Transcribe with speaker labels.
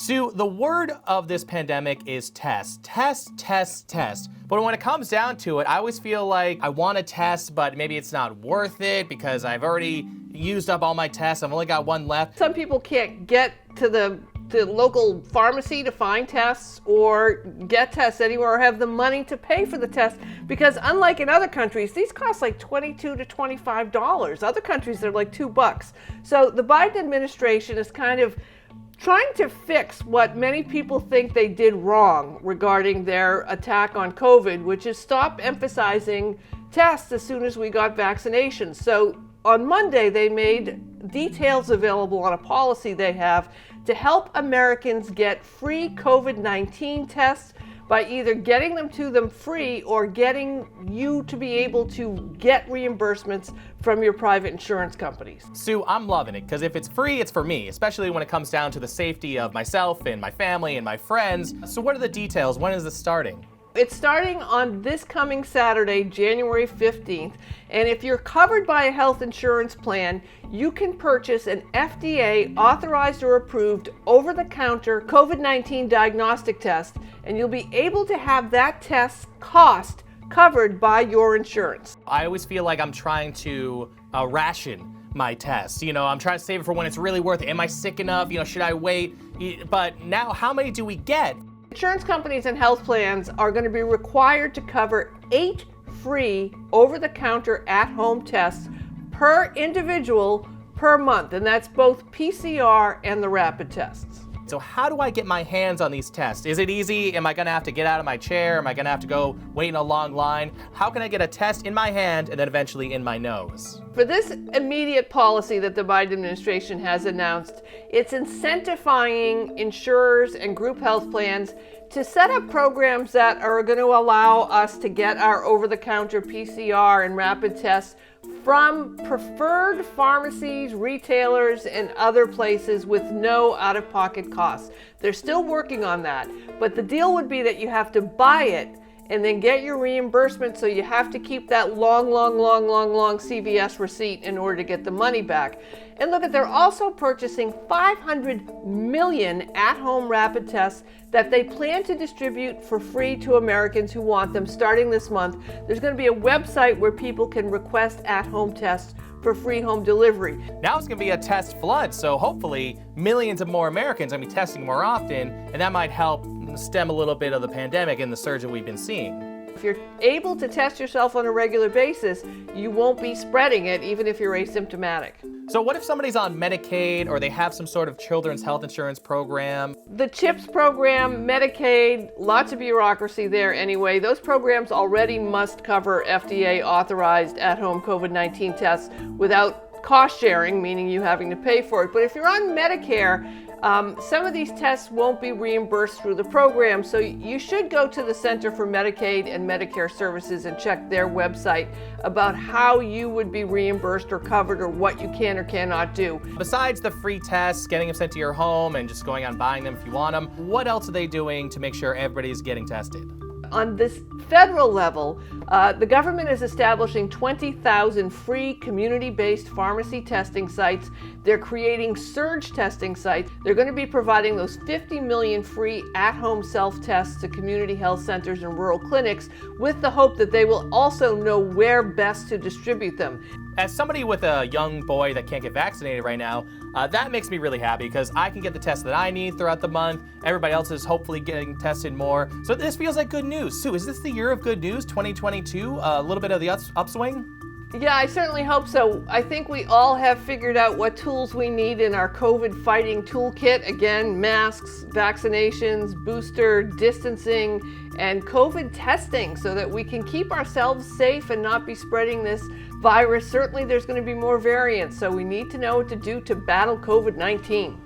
Speaker 1: Sue, the word of this pandemic is test. Test, test, test. But when it comes down to it, I always feel like I want to test, but maybe it's not worth it because I've already used up all my tests. I've only got one left.
Speaker 2: Some people can't get to the local pharmacy to find tests or get tests anywhere or have the money to pay for the test because unlike in other countries, these cost like $22 to $25. Other countries, they're like $2. So the Biden administration is kind of trying to fix what many people think they did wrong regarding their attack on COVID, which is stop emphasizing tests as soon as we got vaccinations. So on Monday, they made details available on a policy they have to help Americans get free COVID-19 tests by either getting them to them free or getting you to be able to get reimbursements from your private insurance companies.
Speaker 1: Sue, I'm loving it because if it's free, it's for me, especially when it comes down to the safety of myself and my family and my friends. So what are the details? When is this starting?
Speaker 2: It's starting on this coming Saturday, January 15th, and if you're covered by a health insurance plan, you can purchase an FDA authorized or approved over-the-counter COVID-19 diagnostic test, and you'll be able to have that test cost covered by your insurance.
Speaker 1: I always feel like I'm trying to ration my tests. I'm trying to save it for when it's really worth it. Am I sick enough? Should I wait? But now, how many do we get?
Speaker 2: Insurance companies and health plans are going to be required to cover 8 free over-the-counter at-home tests per individual per month, and that's both PCR and the rapid tests.
Speaker 1: So how do I get my hands on these tests? Is it easy? Am I gonna have to get out of my chair? Am I gonna have to go wait in a long line? How can I get a test in my hand and then eventually in my nose?
Speaker 2: For this immediate policy that the Biden administration has announced, it's incentivizing insurers and group health plans to set up programs that are going to allow us to get our over-the-counter PCR and rapid tests from preferred pharmacies, retailers, and other places with no out-of-pocket costs. They're still working on that, but the deal would be that you have to buy it and then get your reimbursement, so you have to keep that long CVS receipt in order to get the money back. And look, they're also purchasing 500 million at-home rapid tests that they plan to distribute for free to Americans who want them starting this month. There's going to be a website where people can request at-home tests for free home delivery.
Speaker 1: Now it's going to be a test flood, so hopefully millions of more Americans are going to be testing more often, and that might help stem a little bit of the pandemic and the surge that we've been seeing.
Speaker 2: If you're able to test yourself on a regular basis, you won't be spreading it even if you're asymptomatic.
Speaker 1: So what if somebody's on Medicaid or they have some sort of children's health insurance program?
Speaker 2: The CHIPS program, Medicaid, lots of bureaucracy there anyway. Those programs already must cover FDA authorized at-home COVID-19 tests without cost sharing, meaning you having to pay for it. But if you're on Medicare, some of these tests won't be reimbursed through the program, so you should go to the Center for Medicaid and Medicare Services and check their website about how you would be reimbursed or covered or what you can or cannot do.
Speaker 1: Besides the free tests, getting them sent to your home and just going out and buying them if you want them, what else are they doing to make sure everybody's getting tested?
Speaker 2: On this federal level, the government is establishing 20,000 free community-based pharmacy testing sites. They're creating surge testing sites. They're going to be providing those 50 million free at-home self-tests to community health centers and rural clinics with the hope that they will also know where best to distribute them.
Speaker 1: As somebody with a young boy that can't get vaccinated right now, that makes me really happy because I can get the tests that I need throughout the month. Everybody else is hopefully getting tested more. So this feels like good news. Sue, is this the year of good news, 2022? A little bit of the upswing?
Speaker 2: Yeah, I certainly hope so. I think we all have figured out what tools we need in our COVID fighting toolkit. Again, masks, vaccinations, booster, distancing, and COVID testing so that we can keep ourselves safe and not be spreading this virus. Certainly there's going to be more variants, so we need to know what to do to battle COVID-19.